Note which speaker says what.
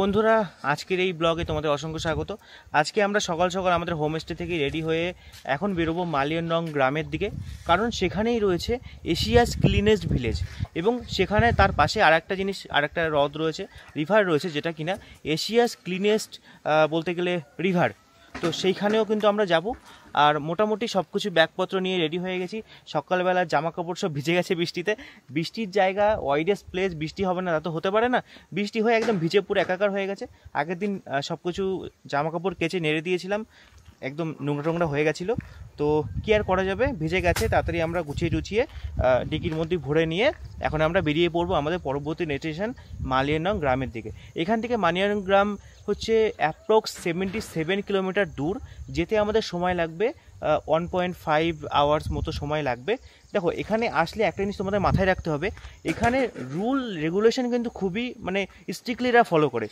Speaker 1: বন্ধুরা, আজকের এই ব্লগে তোমাদের অসংখ্য স্বাগত। আজকে আমরা সকাল সকাল আমাদের হোমস্টে থেকে রেডি হয়ে এখন বেরোবো মালিয়ানরং গ্রামের দিকে, কারণ সেখানেই রয়েছে এশিয়াস ক্লিনেস্ট ভিলেজ। এবং সেখানে তার পাশে আরেকটা হ্রদ রয়েছে, রিভার রয়েছে, যেটা কিনা এশিয়াস ক্লিনেস্ট বলতে গেলে রিভার। তো সেইখানেও কিন্তু আমরা যাব। আর মোটামুটি সব কিছু ব্যাগপত্র নিয়ে রেডি হয়ে গেছি। সকালবেলা জামা কাপড় সব ভিজে গেছে বৃষ্টিতে। বৃষ্টির জায়গা, ওয়াইডেস্ট প্লেস, বৃষ্টি হবে না তা তো হতে পারে না। বৃষ্টি হয়ে একদম ভিজে পুরো একাকার হয়ে গেছে। আগের দিন সব কিছু জামা কাপড় কেচে নেড়ে দিয়েছিলাম, একদম নোংরা টোংরা হয়ে গেছিলো। তো কি আর করা যাবে, ভিজে গেছে। তাড়াতাড়ি আমরা গুছিয়ে টুছিয়ে ডিকির মধ্যে ভরে নিয়ে এখন আমরা বেরিয়ে পড়বো আমাদের পরবর্তী ডেস্টিনেশন মালিয়ানরং গ্রামের দিকে। এখান থেকে মালিয়ানরং গ্রাম হচ্ছে অ্যাপ্রক্স 77 কিলোমিটার দূর। যেতে আমাদের সময় লাগবে 1.5 আওয়ার্স মতো সময় লাগবে। দেখো, এখানে আসলে একটা জিনিস তোমাদের মাথায় রাখতে হবে, এখানে রুল রেগুলেশন কিন্তু খুবই স্ট্রিক্টলি এরা ফলো করে।